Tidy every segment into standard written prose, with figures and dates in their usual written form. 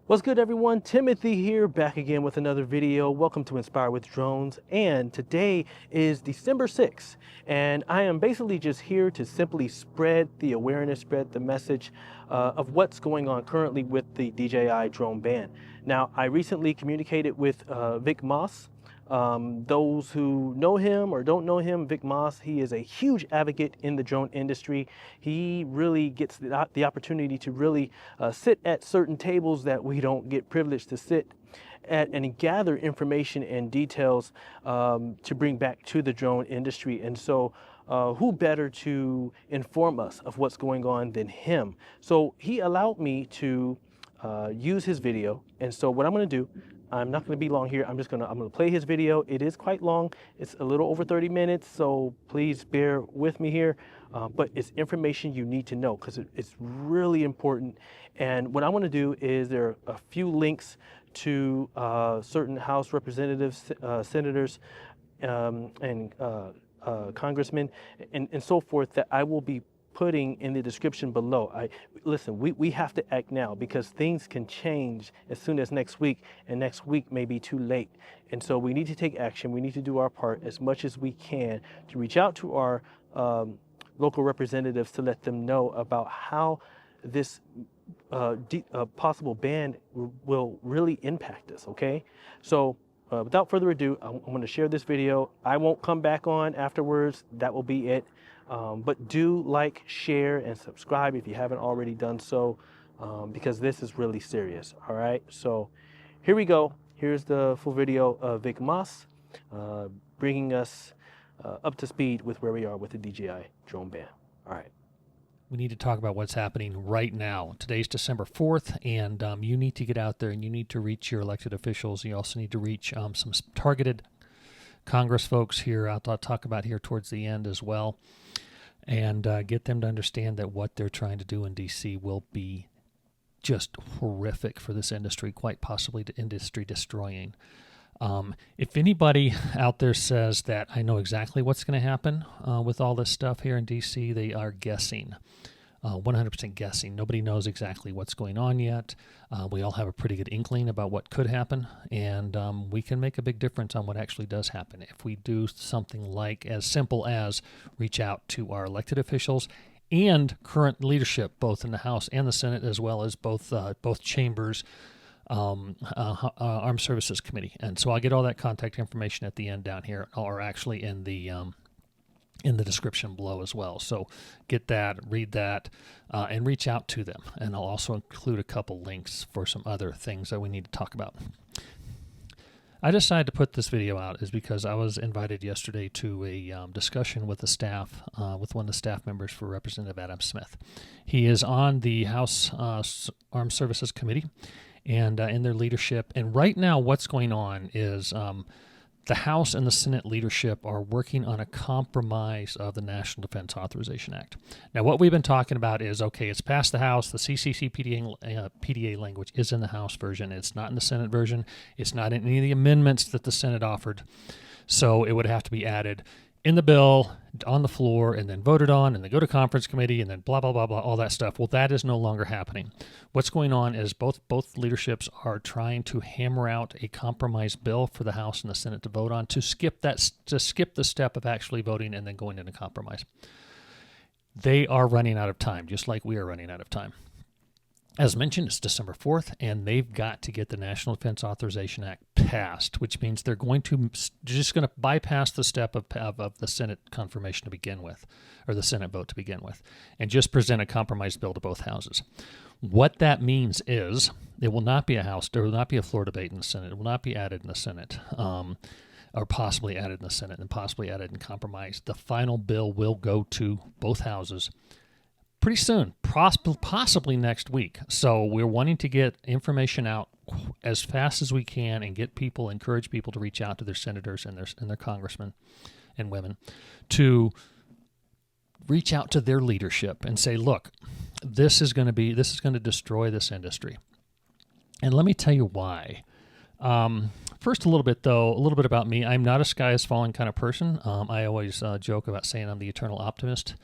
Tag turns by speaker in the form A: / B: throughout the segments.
A: What's good, everyone? Timothy here, back again with another video. Welcome to Inspire with Drones. And today is December 6th, and I am basically just here to simply spread the awareness, spread the message of what's going on currently with the DJI drone ban. Now, I recently communicated with Vic Moss. Those who know him or don't know him, Vic Moss, he is a huge advocate in the drone industry. He really gets the opportunity to really sit at certain tables that we don't get privileged to sit at, and gather information and details to bring back to the drone industry. And so who better to inform us of what's going on than him? So he allowed me to use his video. And so what I'm going to do, I'm not going to be long here. I'm going to play his video. It is quite long. It's a little over 30 minutes, so please bear with me here. But it's information you need to know because it's really important. And what I want to do is there are a few links to certain House representatives, senators, and congressmen, and so forth that I will be putting in the description below. Listen, we have to act now because things can change as soon as next week, and next week may be too late. And so we need to take action. We need to do our part as much as we can to reach out to our local representatives to let them know about how this possible ban will really impact us, okay? So without further ado, I'm going to share this video. I won't come back on afterwards. That will be it. But do like, share, and subscribe if you haven't already done so, because this is really serious, all right? So here we go. Here's the full video of Vic Moss bringing us up to speed with where we are with the DJI drone ban. All right.
B: We need to talk about what's happening right now. Today's December 4th, and you need to get out there and you need to reach your elected officials. You also need to reach some targeted Congress folks here. I'll talk about here towards the end as well, and get them to understand that what they're trying to do in D.C. will be just horrific for this industry, quite possibly industry destroying. If anybody out there says that I know exactly what's going to happen with all this stuff here in D.C., they are guessing. 100% guessing. Nobody knows exactly what's going on yet. We all have a pretty good inkling about what could happen, and we can make a big difference on what actually does happen if we do something like as simple as reach out to our elected officials and current leadership, both in the House and the Senate, as well as both chambers, Armed Services Committee. And so I'll get all that contact information at the end down here, or actually in the description below as well. So get that, read that, and reach out to them. And I'll also include a couple links for some other things that we need to talk about. I decided to put this video out is because I was invited yesterday to a discussion with the staff, with one of the staff members for Representative Adam Smith. He is on the House Armed Services Committee and in their leadership. And right now what's going on is the House and the Senate leadership are working on a compromise of the National Defense Authorization Act. Now, what we've been talking about is, okay, it's passed the House. The CCPDA language is in the House version. It's not in the Senate version. It's not in any of the amendments that the Senate offered. So it would have to be added in the bill, on the floor, and then voted on, and then go to conference committee, and then blah, blah, blah, blah, all that stuff. Well, that is no longer happening. What's going on is both leaderships are trying to hammer out a compromise bill for the House and the Senate to vote on to skip the step of actually voting and then going into compromise. They are running out of time, just like we are running out of time. As mentioned, it's December 4th, and they've got to get the National Defense Authorization Act passed, which means they're just going to bypass the step of the Senate confirmation to begin with, or the Senate vote to begin with, and just present a compromise bill to both houses. What that means is there will not be there will not be a floor debate in the Senate. It will not be added in the Senate, or possibly added in the Senate and possibly added in compromise. The final bill will go to both houses pretty soon, possibly next week. So we're wanting to get information out as fast as we can and encourage people to reach out to their senators and their congressmen and women to reach out to their leadership and say, look, this is going to destroy this industry. And let me tell you why. First, a little bit about me. I'm not a sky is falling kind of person. I always joke about saying I'm the eternal optimist.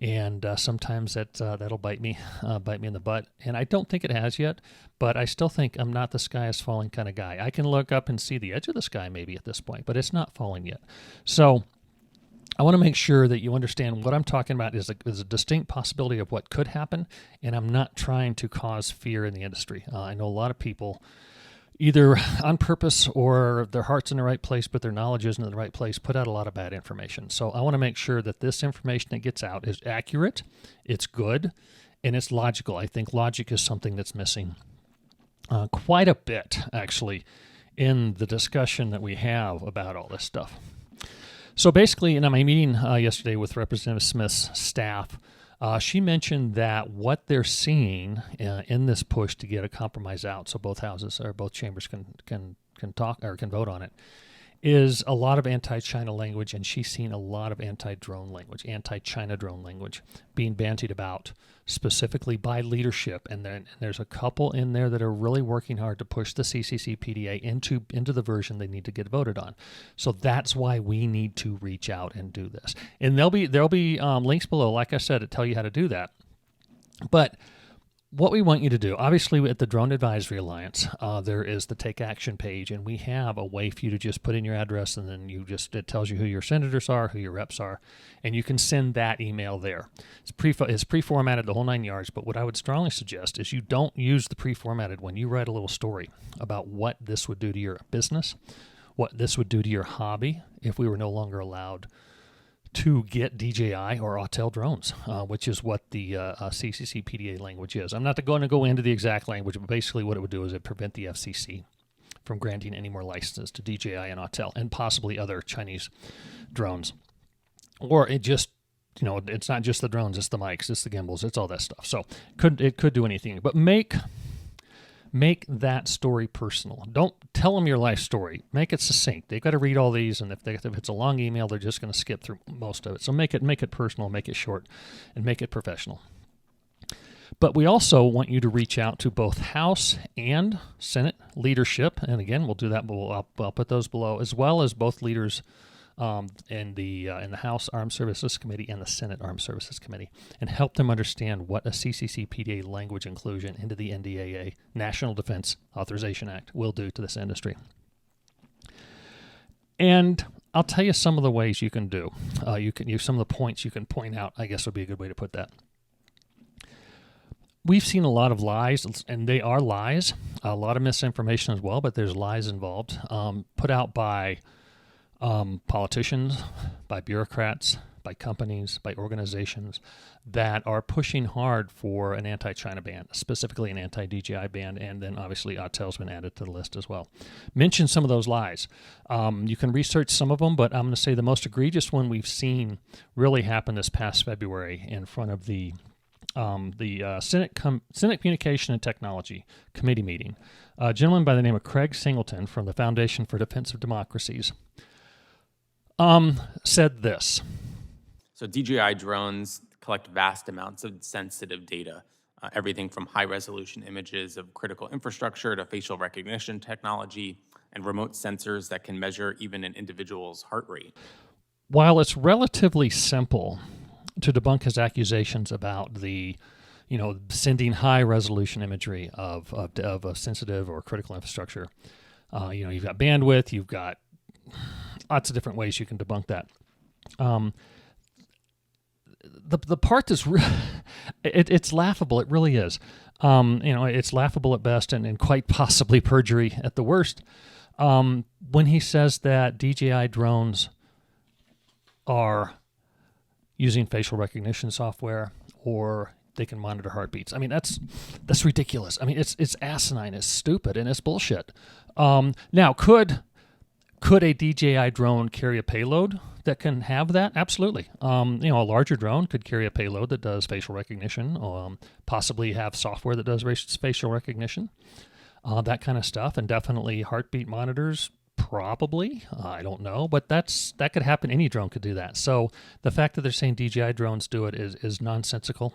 B: And sometimes that'll bite me in the butt. And I don't think it has yet, but I still think I'm not the sky is falling kind of guy. I can look up and see the edge of the sky maybe at this point, but it's not falling yet. So I want to make sure that you understand what I'm talking about is a distinct possibility of what could happen, and I'm not trying to cause fear in the industry. I know a lot of people, either on purpose or their heart's in the right place, but their knowledge isn't in the right place, put out a lot of bad information. So I want to make sure that this information that gets out is accurate, it's good, and it's logical. I think logic is something that's missing quite a bit, actually, in the discussion that we have about all this stuff. So basically, in my meeting yesterday with Representative Smith's staff, she mentioned that what they're seeing in this push to get a compromise out, so both houses or both chambers can talk or can vote on it, is a lot of anti-China language, and she's seen a lot of anti-drone language, anti-China drone language being bandied about specifically by leadership. And then there's a couple in there that are really working hard to push the CCPDA into the version they need to get voted on. So that's why we need to reach out and do this. And there'll be links below, like I said, that tell you how to do that. But what we want you to do, obviously at the Drone Advisory Alliance, there is the Take Action page, and we have a way for you to just put in your address, and then it tells you who your senators are, who your reps are, and you can send that email there. It's pre-formatted the whole 9 yards, but what I would strongly suggest is you don't use the pre-formatted one. You write a little story about what this would do to your business, what this would do to your hobby if we were no longer allowed to get DJI or Autel drones, which is what the CCPDA language is. I'm not going to go into the exact language, but basically what it would do is it prevent the FCC from granting any more licenses to DJI and Autel and possibly other Chinese drones. Or it just, it's not just the drones, it's the mics, it's the gimbals, it's all that stuff. So it could do anything, but make that story personal. Don't tell them your life story. Make it succinct. They've got to read all these, and if it's a long email, they're just going to skip through most of it. So make it personal, make it short, and make it professional. But we also want you to reach out to both House and Senate leadership, and again, we'll do that. I'll put those below, as well as both leaders in the House Armed Services Committee and the Senate Armed Services Committee, and help them understand what a CCPDA language inclusion into the NDAA, National Defense Authorization Act, will do to this industry. And I'll tell you some of the ways you can do. Some of the points you can point out, I guess would be a good way to put that. We've seen a lot of lies, and they are lies, a lot of misinformation as well, but there's lies involved, put out by politicians, by bureaucrats, by companies, by organizations that are pushing hard for an anti-China ban, specifically an anti-DJI ban, and then obviously Autel's been added to the list as well. Mention some of those lies. You can research some of them, but I'm going to say the most egregious one we've seen really happen this past February in front of the Senate Communication and Technology Committee meeting. A gentleman by the name of Craig Singleton from the Foundation for Defensive Democracies said this.
C: So DJI drones collect vast amounts of sensitive data, everything from high-resolution images of critical infrastructure to facial recognition technology and remote sensors that can measure even an individual's heart rate.
B: While it's relatively simple to debunk his accusations about sending high-resolution imagery of a sensitive or critical infrastructure, you've got bandwidth, you've got lots of different ways you can debunk that. The part that's it's laughable. It really is. It's laughable at best and quite possibly perjury at the worst. When he says that DJI drones are using facial recognition software or they can monitor heartbeats. I mean, that's ridiculous. I mean, it's asinine, it's stupid, and it's bullshit. Now, could a DJI drone carry a payload that can have that? Absolutely. A larger drone could carry a payload that does facial recognition, possibly have software that does facial recognition, that kind of stuff, and definitely heartbeat monitors. Probably, I don't know, but that could happen. Any drone could do that. So the fact that they're saying DJI drones do it is nonsensical.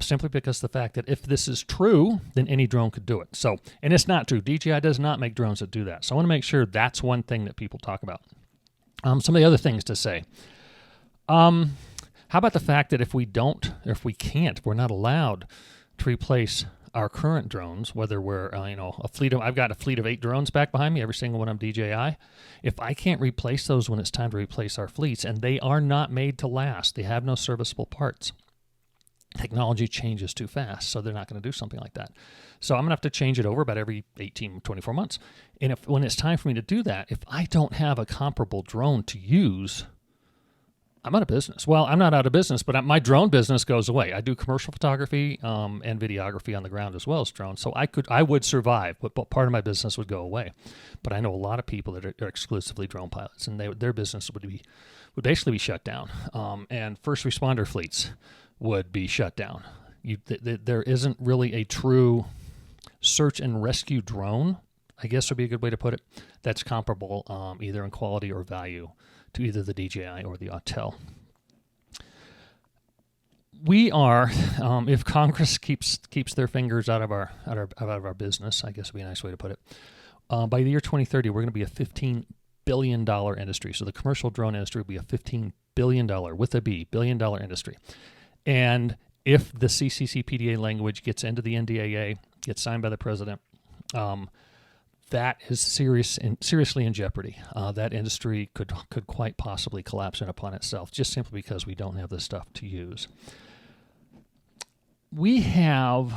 B: Simply because the fact that if this is true, then any drone could do it. So, and it's not true. DJI does not make drones that do that. So I want to make sure that's one thing that people talk about. Some of the other things to say. How about the fact that if we we're not allowed to replace our current drones, whether we're, I've got a fleet of 8 drones back behind me, every single one of them DJI. If I can't replace those when it's time to replace our fleets, and they are not made to last, they have no serviceable parts. Technology changes too fast, so they're not going to do something like that. So I'm going to have to change it over about every 18, 24 months. And when it's time for me to do that, if I don't have a comparable drone to use, I'm out of business. Well, I'm not out of business, but my drone business goes away. I do commercial photography and videography on the ground as well as drones, so I would survive, but part of my business would go away. But I know a lot of people that are exclusively drone pilots, and their business would basically be shut down. And first responder fleets would be shut down. There isn't really a true search and rescue drone, I guess would be a good way to put it, that's comparable either in quality or value to either the DJI or the Autel. We are, if Congress keeps their fingers out of our business, I guess would be a nice way to put it. By the year 2030, we're going to be a $15 billion industry. So the commercial drone industry will be a $15 billion with a B, $billion industry. And if the CCPDA language gets into the NDAA, gets signed by the president, that is seriously in jeopardy. That industry could quite possibly collapse in upon itself, just simply because we don't have this stuff to use. We have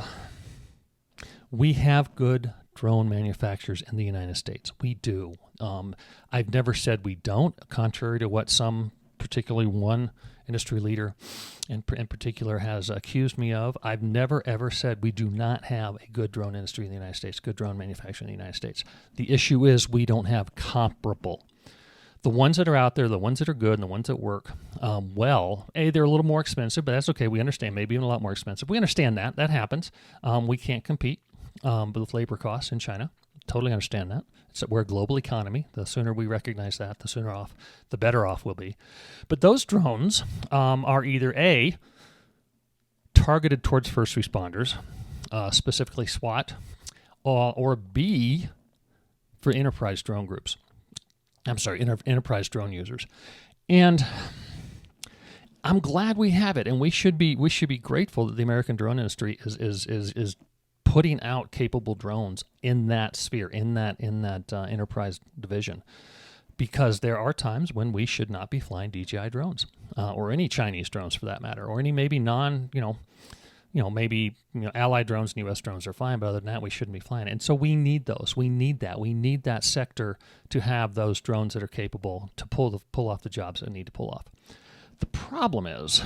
B: good drone manufacturers in the United States. We do. I've never said we don't, contrary to what some, particularly one industry leader in particular, has accused me of. I've never, ever said we do not have a good drone industry in the United States, good drone manufacturing in the United States. The issue is we don't have comparable. The ones that are out there, the ones that are good and the ones that work, they're a little more expensive, but that's okay. We understand, maybe even a lot more expensive. We understand that. That happens. We can't compete with labor costs in China. Totally understand that. We're a global economy. The sooner we recognize that, the better off we'll be. But those drones are either A, targeted towards first responders, specifically SWAT, or B, for enterprise drone groups. Enterprise drone users. And I'm glad we have it, and we should be grateful that the American drone industry is putting out capable drones in that sphere, in that enterprise division, because there are times when we should not be flying DJI drones, or any Chinese drones for that matter, or any maybe allied drones and U.S. drones are fine, but other than that, we shouldn't be flying. And so we need those. We need that. We need that sector to have those drones that are capable to pull off the jobs that need to pull off. The problem is,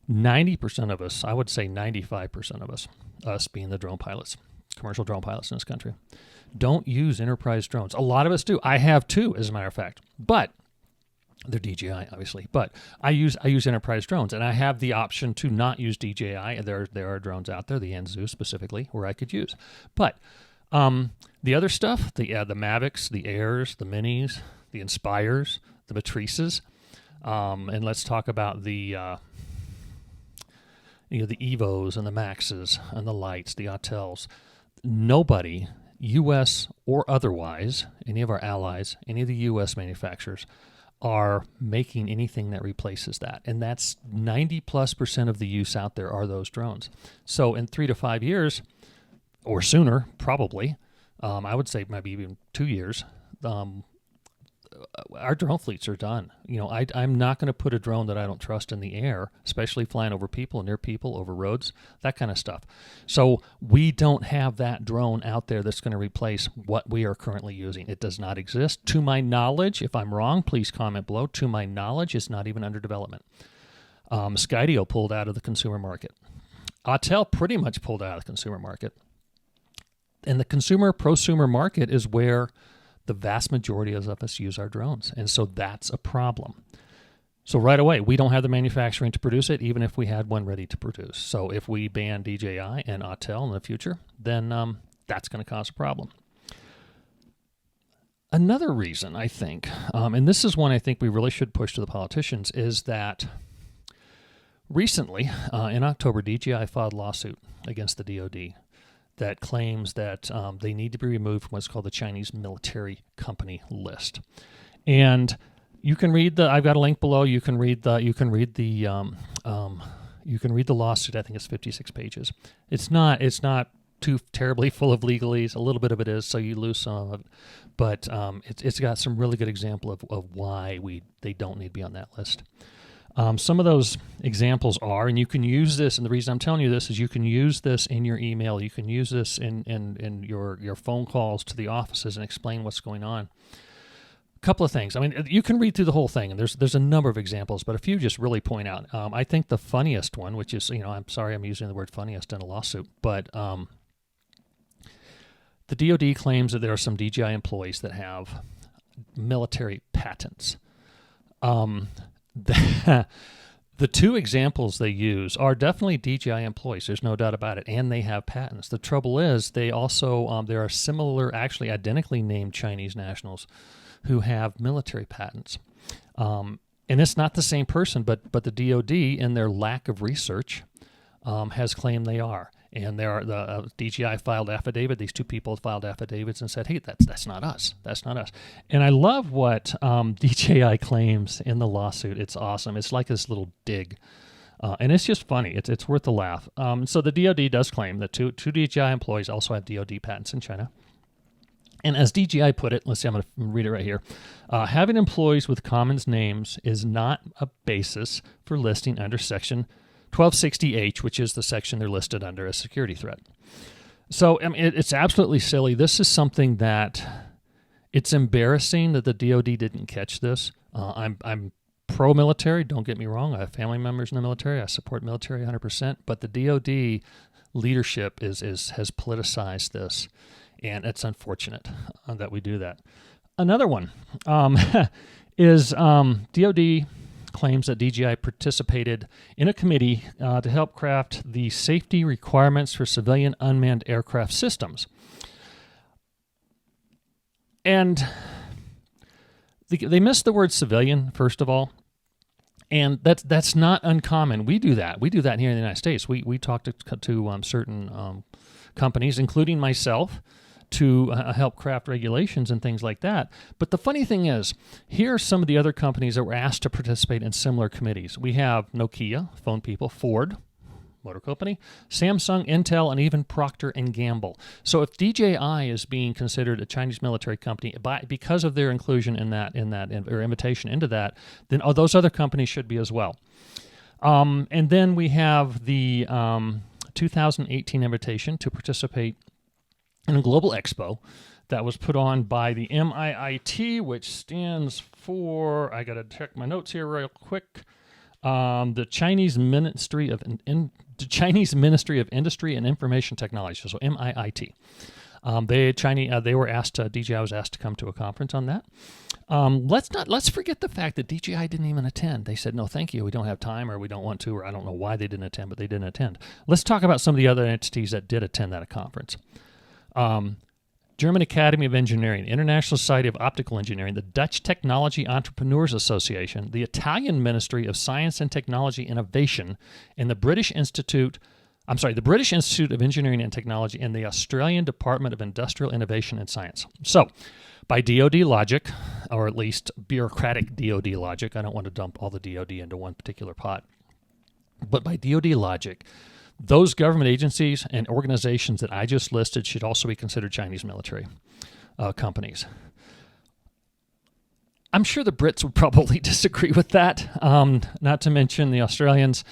B: 90% of us, I would say 95% of us being the drone pilots, commercial drone pilots in this country, don't use enterprise drones. A lot of us do. I have too, as a matter of fact. But they're DJI, obviously. But I use enterprise drones, and I have the option to not use DJI. There are drones out there, the Anzu specifically, where I could use. But the other stuff, the Mavics, the Airs, the Minis, the Inspires, the Matrices, and let's talk about the Evos and the Maxes and the Lights, the Autels. Nobody, U.S. or otherwise, any of our allies, any of the U.S. manufacturers, are making anything that replaces that. And that's 90+% of the use out there are those drones. So in 3 to 5 years, or sooner, probably, I would say maybe even 2 years, our drone fleets are done. I'm not going to put a drone that I don't trust in the air, especially flying over people, near people, over roads, that kind of stuff. So we don't have that drone out there that's going to replace what we are currently using. It does not exist. To my knowledge, if I'm wrong, please comment below. To my knowledge, it's not even under development. Skydio pulled out of the consumer market. Autel pretty much pulled out of the consumer market. And the prosumer market is where the vast majority of us use our drones. And so that's a problem. So right away, we don't have the manufacturing to produce it, even if we had one ready to produce. So if we ban DJI and Autel in the future, then that's going to cause a problem. Another reason, I think, and this is one I think we really should push to the politicians, is that recently, in October, DJI filed a lawsuit against the DoD that claims that they need to be removed from what's called the Chinese military company list. And You can read the. I've got a link below. You can read the. You can read the. You can read the lawsuit. I think it's 56 pages. It's not. It's not too terribly full of legalese. A little bit of it is, so you lose some of it. But it's got some really good example of why they don't need to be on that list. Some of those examples are, and you can use this, and the reason I'm telling you this is you can use this in your email. You can use this in your phone calls to the offices and explain what's going on. A couple of things. I mean, you can read through the whole thing, and there's a number of examples, but a few just really point out. I think the funniest one, which is, I'm sorry I'm using the word funniest in a lawsuit, but the DoD claims that there are some DJI employees that have military patents. The two examples they use are definitely DJI employees. There's no doubt about it, and they have patents. The trouble is they also there are similar, actually identically named Chinese nationals who have military patents. And it's not the same person, but the DoD, in their lack of research, has claimed they are. And there are the DJI filed affidavit. These two people filed affidavits and said, "Hey, that's not us. That's not us." And I love what DJI claims in the lawsuit. It's awesome. It's like this little dig, and it's just funny. It's worth a laugh. So the DoD does claim that two DJI employees also have DoD patents in China. And as DJI put it, let's see, I'm going to read it right here. Having employees with common names is not a basis for listing under Section 1260H, which is the section they're listed under as security threat. So I mean, it's absolutely silly. This is something that it's embarrassing that the DoD didn't catch this. I'm pro-military. Don't get me wrong. I have family members in the military. I support military 100%. But the DoD leadership has politicized this, and it's unfortunate that we do that. Another one is DoD claims that DJI participated in a committee to help craft the safety requirements for civilian unmanned aircraft systems. And they missed the word civilian, first of all, and that's not uncommon. We do that. We do that here in the United States. We talk to certain companies, including myself, to help craft regulations and things like that. But the funny thing is, here are some of the other companies that were asked to participate in similar committees. We have Nokia, phone people, Ford, motor company, Samsung, Intel, and even Procter & Gamble. So if DJI is being considered a Chinese military company because of their inclusion in that or invitation into that, then those other companies should be as well. And then we have the 2018 invitation to participate in a global expo that was put on by the MIIT, which stands for, I got to check my notes here real quick, the Chinese Ministry of Industry and Information Technology, so MIIT. They were asked. DJI was asked to come to a conference on that. Let's forget the fact that DJI didn't even attend. They said, "No, thank you. We don't have time, or we don't want to, or I don't know why they didn't attend, but they didn't attend." Let's talk about some of the other entities that did attend that conference. German Academy of Engineering, International Society of Optical Engineering, the Dutch Technology Entrepreneurs Association, the Italian Ministry of Science and Technology Innovation, and the British Institute of Engineering and Technology, and the Australian Department of Industrial Innovation and Science. So, by DoD logic, or at least bureaucratic DoD logic, I don't want to dump all the DoD into one particular pot, but by DoD logic, those government agencies and organizations that I just listed should also be considered Chinese military companies. I'm sure the Brits would probably disagree with that, not to mention the Australians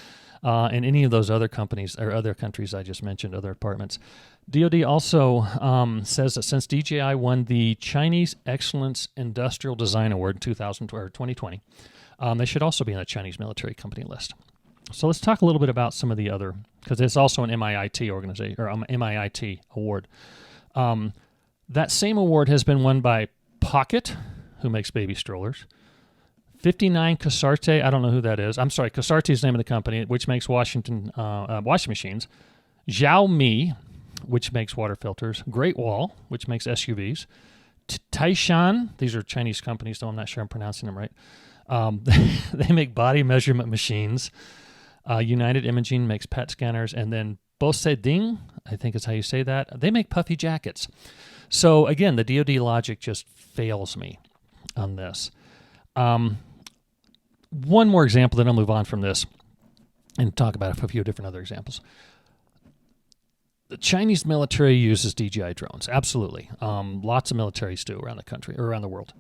B: and any of those other companies or other countries I just mentioned, other departments. DoD also says that since DJI won the Chinese Excellence Industrial Design Award in 2020, they should also be on a Chinese military company list. So let's talk a little bit about some of the other, because it's also an MIIT organization or MIIT award. That same award has been won by Pocket, who makes baby strollers. 59 Casarte, I don't know who that is. I'm sorry, Casarte is the name of the company, which makes washing machines. Xiaomi, which makes water filters. Great Wall, which makes SUVs. Taishan, these are Chinese companies, so I'm not sure I'm pronouncing them right. They make body measurement machines. United Imaging makes PET scanners, and then Boseding, I think is how you say that, they make puffy jackets. So again, the DoD logic just fails me on this. One more example, then I'll move on from this and talk about a few different other examples. The Chinese military uses DJI drones, absolutely. Lots of militaries do around the country, or around the world.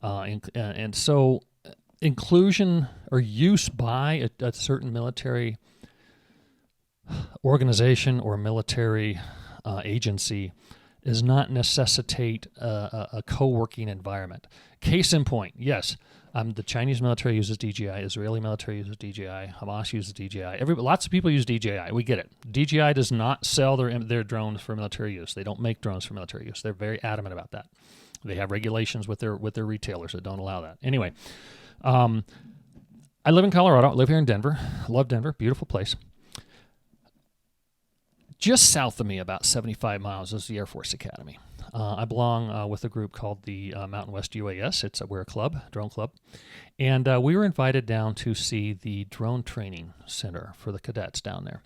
B: And so inclusion or use by a certain military organization or military agency does not necessitate a co-working environment. Case in point, yes, the Chinese military uses DJI, Israeli military uses DJI, Hamas uses DJI. Lots of people use DJI. We get it. DJI does not sell their drones for military use. They don't make drones for military use. They're very adamant about that. They have regulations with their retailers that don't allow that. Anyway, I live in Colorado. I live here in Denver. I love Denver. Beautiful place. Just south of me, about 75 miles, is the Air Force Academy. I belong with a group called the Mountain West UAS. We're a club, drone club. And we were invited down to see the drone training center for the cadets down there.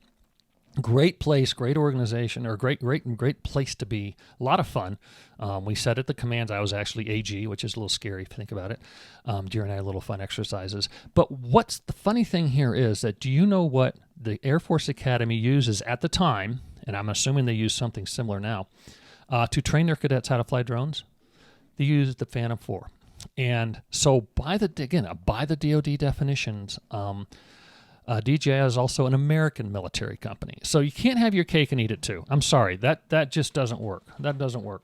B: Great place, great organization, or great place to be. A lot of fun. We sat at the commands. I was actually AG, which is a little scary if you think about it, during our little fun exercises. But what's the funny thing here is that, do you know what the Air Force Academy uses at the time, and I'm assuming they use something similar now, to train their cadets how to fly drones? They use the Phantom 4. And so by the DoD definitions, DJI is also an American military company. So you can't have your cake and eat it too. I'm sorry, that just doesn't work. That doesn't work.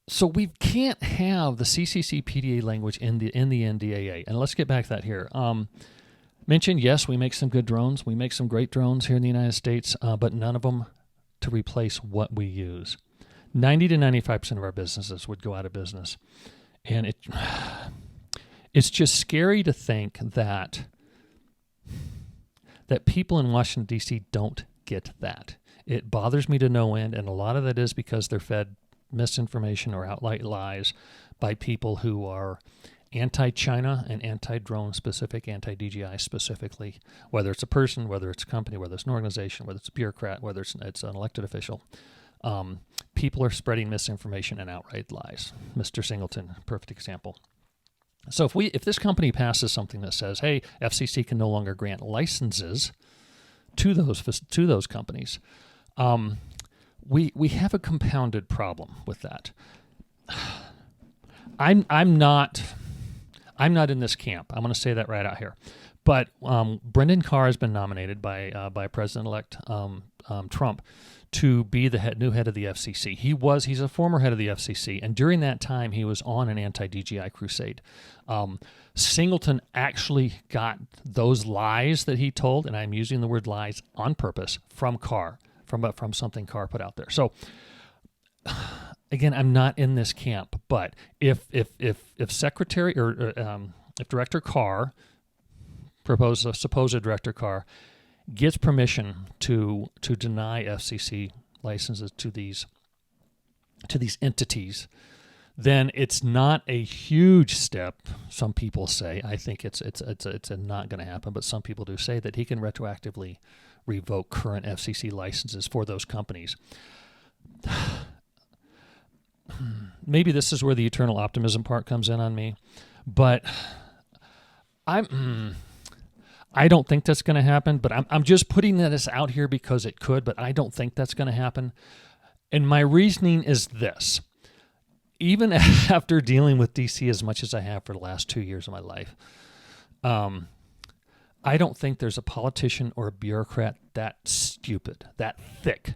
B: So we can't have the CCPDA language in the NDAA. And let's get back to that here. Mentioned, yes, we make some good drones. We make some great drones here in the United States, but none of them to replace what we use. 90 to 95% of our businesses would go out of business. And it's just scary to think that people in Washington, D.C. don't get that. It bothers me to no end, and a lot of that is because they're fed misinformation or outright lies by people who are anti-China and anti-drone specific, anti-DJI specifically, whether it's a person, whether it's a company, whether it's an organization, whether it's a bureaucrat, whether it's an elected official. People are spreading misinformation and outright lies. Mr. Singleton, perfect example. So if this company passes something that says, hey, FCC can no longer grant licenses to those companies, we have a compounded problem with that. I'm not in this camp. I'm going to say that right out here. But Brendan Carr has been nominated by President-elect Trump to be the new head of the FCC. He's a former head of the FCC, and during that time, he was on an anti-DJI crusade. Singleton actually got those lies that he told, and I'm using the word lies on purpose, from Carr, from something Carr put out there. So, again, I'm not in this camp, but if Secretary or if Director Carr, supposed Director Carr, gets permission to deny FCC licenses to these entities, then it's not a huge step. Some people say, I think it's not going to happen, but some people do say that he can retroactively revoke current FCC licenses for those companies. Maybe this is where the eternal optimism part comes in on me, but I don't think that's going to happen, but I'm just putting this out here because it could, but I don't think that's going to happen. And my reasoning is this. Even after dealing with DC as much as I have for the last 2 years of my life, I don't think there's a politician or a bureaucrat that stupid, that thick,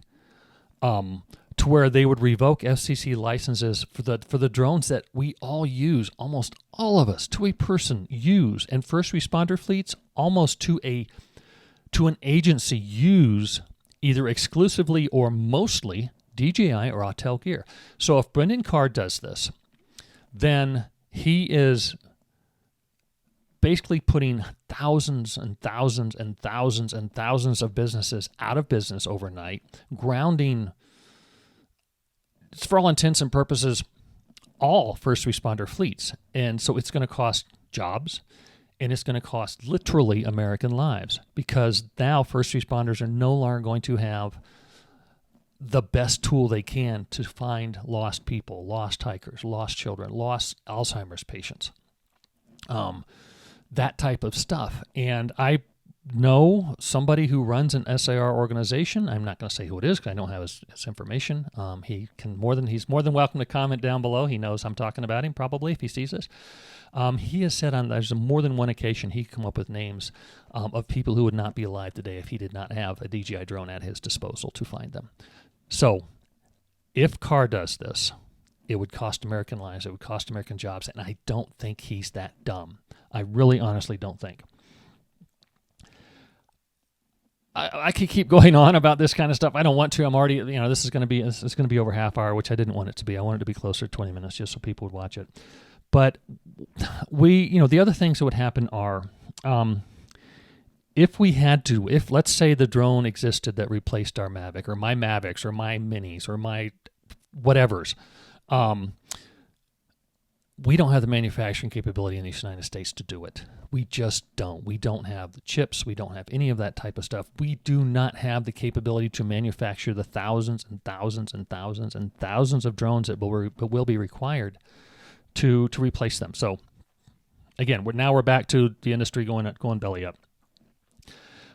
B: to where they would revoke FCC licenses for the drones that we all use, almost all of us, to a person use, and first responder fleets almost to an agency use, either exclusively or mostly DJI or Autel gear. So if Brendan Carr does this, then he is basically putting thousands and thousands and thousands and thousands of businesses out of business overnight, grounding, for all intents and purposes, all first responder fleets. And so it's going to cost jobs, and it's going to cost literally American lives, because now first responders are no longer going to have the best tool they can to find lost people, lost hikers, lost children, lost Alzheimer's patients, that type of stuff. And I know somebody who runs an SAR organization. I'm not going to say who it is because I don't have his information. He's more than welcome to comment down below. He knows I'm talking about him probably if he sees this. He has said there's more than one occasion he come up with names of people who would not be alive today if he did not have a DJI drone at his disposal to find them. So if Carr does this, it would cost American lives, it would cost American jobs, and I don't think he's that dumb. I really honestly don't think. I could keep going on about this kind of stuff. I don't want to. I'm already, this is going to be over half hour, which I didn't want it to be. I wanted it to be closer to 20 minutes just so people would watch it. But the other things that would happen are, if let's say the drone existed that replaced our Mavic or my Mavics or my Minis or my whatevers, we don't have the manufacturing capability in the United States to do it. We just don't. We don't have the chips. We don't have any of that type of stuff. We do not have the capability to manufacture the thousands and thousands and thousands and thousands of drones that will be required to replace them. So again, we're back to the industry going belly up.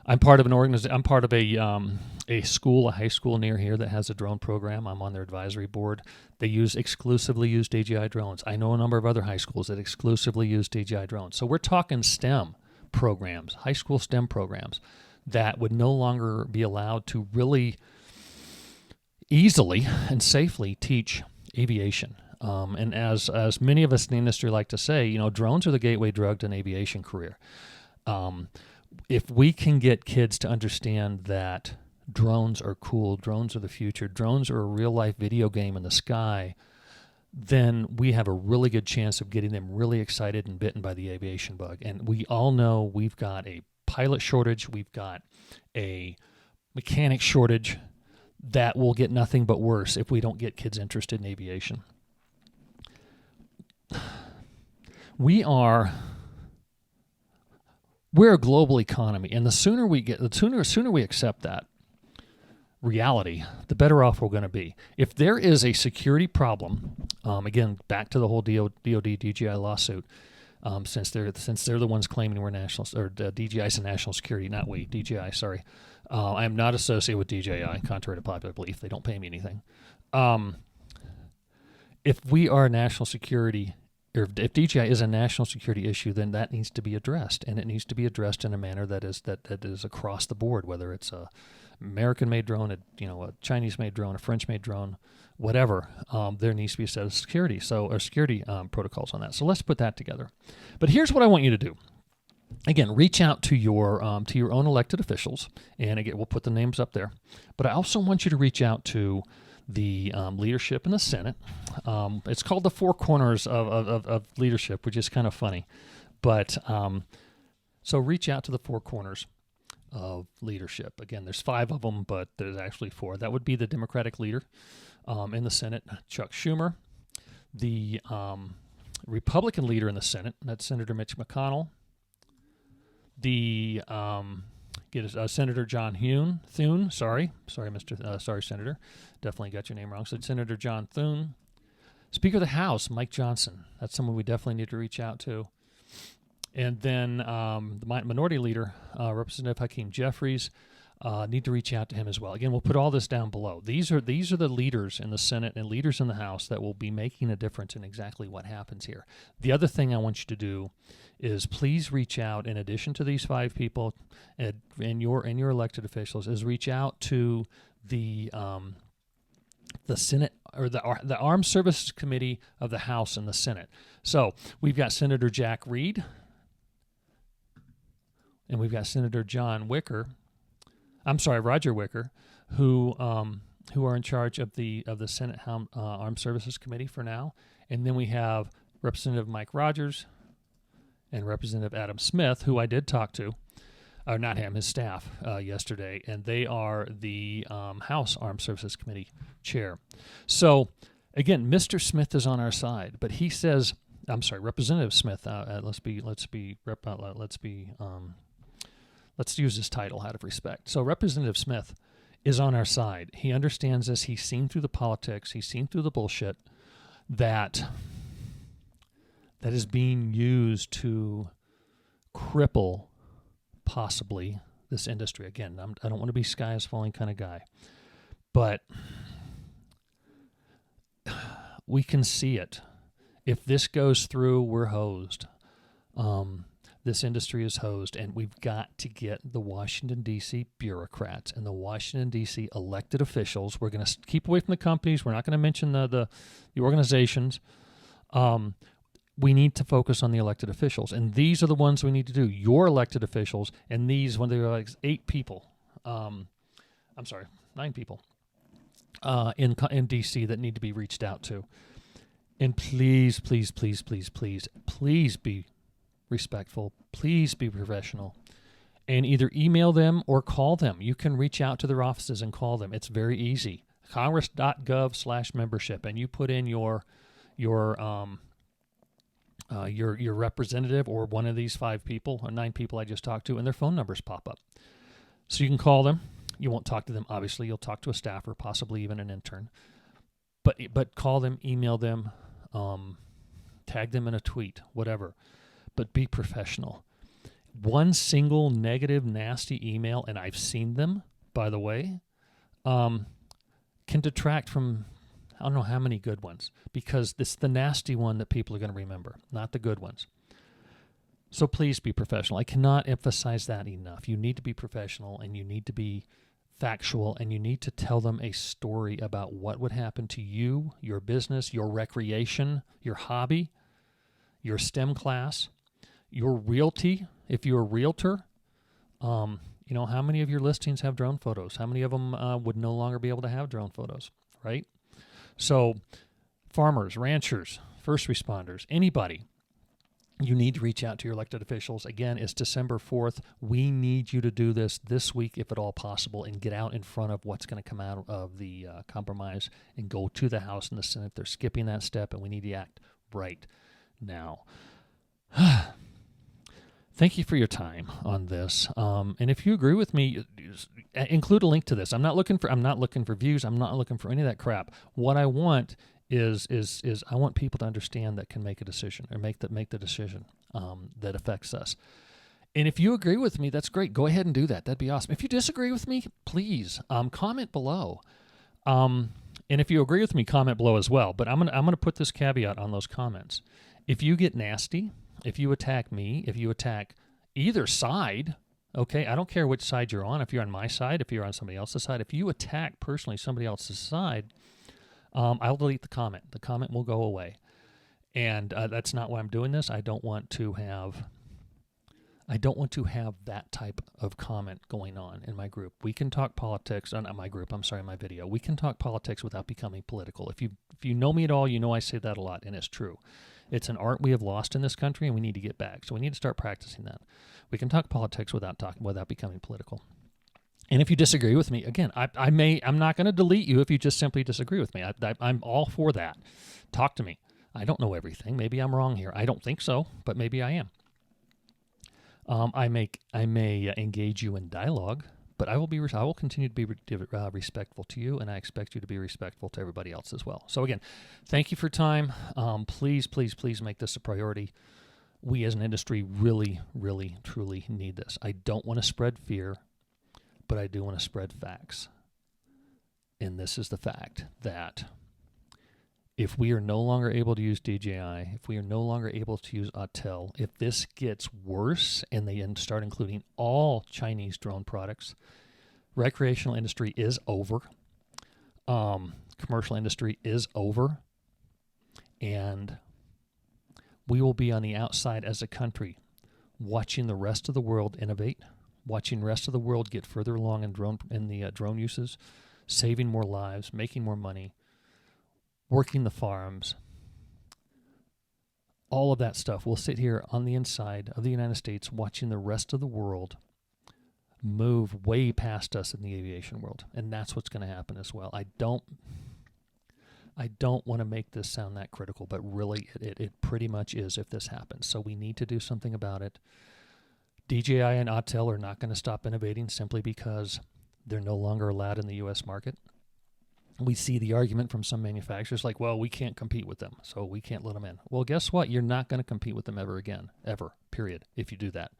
B: I'm part of an organization. I'm part of a high school near here that has a drone program. I'm on their advisory board. They exclusively use DJI drones. I know a number of other high schools that exclusively use DJI drones. So we're talking STEM programs, high school STEM programs that would no longer be allowed to really easily and safely teach aviation. And as many of us in the industry like to say, drones are the gateway drug to an aviation career. If we can get kids to understand that drones are cool, drones are the future, drones are a real-life video game in the sky, then we have a really good chance of getting them really excited and bitten by the aviation bug. And we all know we've got a pilot shortage, we've got a mechanic shortage that will get nothing but worse if we don't get kids interested in aviation. We're a global economy, and the sooner we accept that reality, the better off we're going to be. If there is a security problem, again, back to the whole DoD DJI lawsuit, since they're the ones claiming we're national, or DJI's a national security, not we, DJI. Sorry, I am not associated with DJI, contrary to popular belief. They don't pay me anything. If we are national security, or if DJI is a national security issue, then that needs to be addressed, and it needs to be addressed in a manner that is across the board, whether it's a American-made drone, a Chinese-made drone, a French-made drone, whatever. There needs to be a set of security protocols on that. So let's put that together. But here's what I want you to do. Again, reach out to your own elected officials, and again, we'll put the names up there. But I also want you to reach out to the leadership in the Senate. It's called the Four Corners of Leadership, which is kind of funny. But so reach out to the Four Corners of Leadership. Again, there's 5 of them, but there's actually 4. That would be the Democratic leader in the Senate, Chuck Schumer. The Republican leader in the Senate, that's Senator Mitch McConnell. The Senator John Thune. Sorry, Senator. Definitely got your name wrong. So Senator John Thune. Speaker of the House, Mike Johnson. That's someone we definitely need to reach out to. And then the Minority Leader, Representative Hakeem Jeffries, need to reach out to him as well. Again, we'll put all this down below. These are the leaders in the Senate and leaders in the House that will be making a difference in exactly what happens here. The other thing I want you to do is please reach out, in addition to these 5 people and your elected officials, is reach out to the Senate, or the Armed Services Committee of the House and the Senate. So we've got Senator Jack Reed, and we've got Senator Roger Wicker, who are in charge of the Senate Armed Services Committee for now. And then we have Representative Mike Rogers and Representative Adam Smith, who I did talk to, or not him, his staff, yesterday, and they are the House Armed Services Committee chair. So again, Mr. Smith is on our side, but he says, Representative Smith. Let's use this title out of respect. So Representative Smith is on our side. He understands this. He's seen through the politics. He's seen through the bullshit that is being used to cripple possibly this industry. Again, I don't want to be sky is falling kind of guy, but we can see it. If this goes through, we're hosed. This industry is hosed, and we've got to get the Washington, D.C. bureaucrats and the Washington, D.C. elected officials. We're going to keep away from the companies. We're not going to mention the organizations. We need to focus on the elected officials, and these are the ones we need to do. Your elected officials, and these, when they're like 9 people in D.C. that need to be reached out to. And please, please, please, please, please, please be respectful. Please be professional. And either email them or call them. You can reach out to their offices and call them. It's very easy. Congress.gov/membership, and you put in your representative or one of these 5 people or 9 people I just talked to, and their phone numbers pop up. So you can call them. You won't talk to them, obviously. You'll talk to a staffer, possibly even an intern. But call them, email them, tag them in a tweet, whatever. But be professional. One single negative, nasty email, and I've seen them, by the way, can detract from I don't know how many good ones, because it's the nasty one that people are going to remember, not the good ones. So please be professional. I cannot emphasize that enough. You need to be professional, and you need to be factual, and you need to tell them a story about what would happen to you, your business, your recreation, your hobby, your STEM class, your realty, if you're a realtor. How many of your listings have drone photos? How many of them would no longer be able to have drone photos, right? So farmers, ranchers, first responders, anybody, you need to reach out to your elected officials. Again, it's December 4th. We need you to do this week, if at all possible, and get out in front of what's going to come out of the compromise and go to the House and the Senate. They're skipping that step, and we need to act right now. Thank you for your time on this. And if you agree with me, include a link to this. I'm not looking for views. I'm not looking for any of that crap. What I want is I want people to understand that can make a decision or make the decision that affects us. And if you agree with me, that's great. Go ahead and do that. That'd be awesome. If you disagree with me, please comment below. And if you agree with me, comment below as well. But I'm gonna put this caveat on those comments. If you get nasty, if you attack me, if you attack either side, okay, I don't care which side you're on. If you're on my side, if you're on somebody else's side, if you attack personally somebody else's side, I'll delete the comment. The comment will go away. And that's not why I'm doing this. I don't want to have that type of comment going on in my group. We can talk politics, not my group, my video. We can talk politics without becoming political. If you know me at all, you know I say that a lot, and it's true. It's an art we have lost in this country, and we need to get back. So we need to start practicing that. We can talk politics without becoming political. And if you disagree with me, again, I'm not going to delete you if you just simply disagree with me. I'm all for that. Talk to me. I don't know everything. Maybe I'm wrong here. I don't think so, but maybe I am. I may engage you in dialogue, but I will continue to be respectful to you, and I expect you to be respectful to everybody else as well. So again, thank you for your time. Please, please, please make this a priority. We as an industry really, really, truly need this. I don't want to spread fear, but I do want to spread facts. And this is the fact that if we are no longer able to use DJI, if we are no longer able to use Autel, if this gets worse and they start including all Chinese drone products, recreational industry is over. Commercial industry is over. And we will be on the outside as a country watching the rest of the world innovate, watching the rest of the world get further along in drone uses, saving more lives, making more money, working the farms, all of that stuff. We'll sit here on the inside of the United States watching the rest of the world move way past us in the aviation world. And that's what's going to happen as well. I don't want to make this sound that critical, but really it pretty much is if this happens. So we need to do something about it. DJI and Autel are not going to stop innovating simply because They're no longer allowed in the U.S. market. We see the argument from some manufacturers like, well, we can't compete with them, so we can't let them in. Well, guess what? You're not going to compete with them ever again, ever, period, if you do that.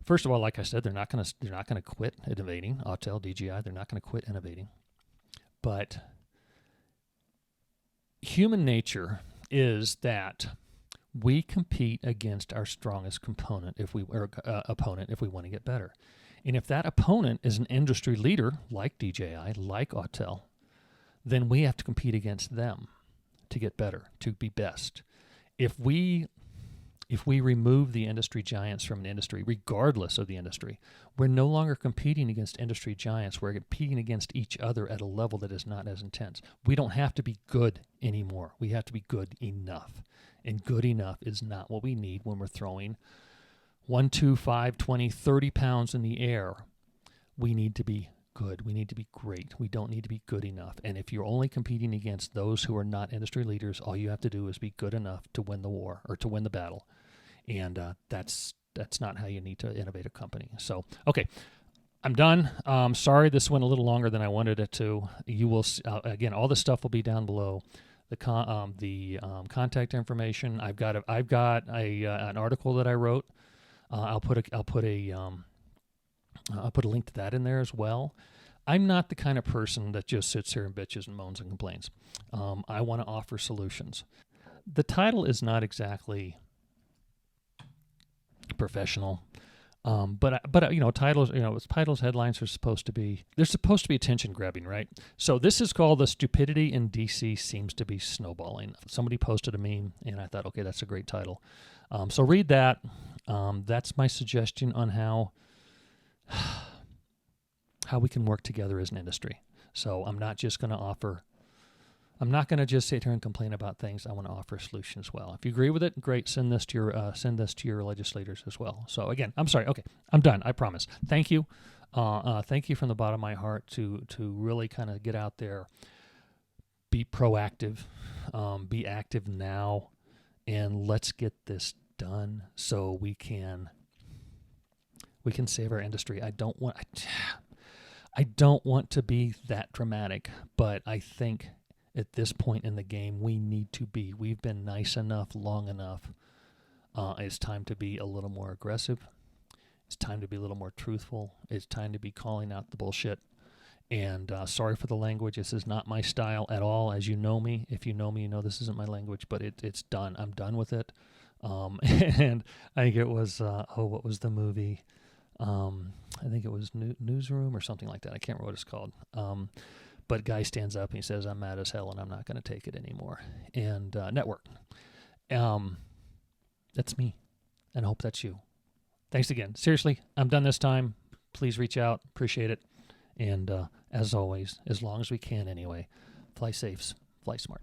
B: First of all, like I said, they're not going to quit innovating. Autel, DJI, they're not going to quit innovating. But human nature is that we compete against our strongest opponent if we want to get better. And if that opponent is an industry leader like DJI, like Autel, then we have to compete against them to get better, to be best. If we remove the industry giants from an industry, regardless of the industry, we're no longer competing against industry giants. We're competing against each other at a level that is not as intense. We don't have to be good anymore. We have to be good enough. And good enough is not what we need when we're throwing 1, 2, 5, 20, 30 pounds in the air. We need to be good. We need to be great. We don't need to be good enough. And if you're only competing against those who are not industry leaders, all you have to do is be good enough to win the war or to win the battle. And that's not how you need to innovate a company. So, okay, I'm done. Sorry this went a little longer than I wanted it to. You will again, all the stuff will be down below. The contact information. I've got an article that I wrote. I'll put a link to that in there as well. I'm not the kind of person that just sits here and bitches and moans and complains. I want to offer solutions. The title is not exactly professional, but titles, headlines are supposed to be attention grabbing, right? So this is called "The Stupidity in DC Seems to Be Snowballing." Somebody posted a meme, and I thought, okay, that's a great title. So read that. That's my suggestion on how we can work together as an industry. So I'm not just going to just sit here and complain about things. I want to offer a solution as well. If you agree with it, great. Send this to your legislators as well. So again, I'm sorry. Okay, I'm done. I promise. Thank you. Thank you from the bottom of my heart to really kind of get out there, be proactive, be active now, and let's get this done so we can save our industry. I don't want to be that dramatic, but I think at this point in the game, we need to be. We've been nice enough, long enough. It's time to be a little more aggressive. It's time to be a little more truthful. It's time to be calling out the bullshit. And sorry for the language. This is not my style at all. As you know me, if you know me, you know this isn't my language, but it's done. I'm done with it. And I think it was, what was the movie? I think it was Newsroom or something like that. I can't remember what it's called. But guy stands up and he says, "I'm mad as hell and I'm not going to take it anymore." And network. That's me. And I hope that's you. Thanks again. Seriously, I'm done this time. Please reach out. Appreciate it. And as always, as long as we can anyway, fly safe, fly smart.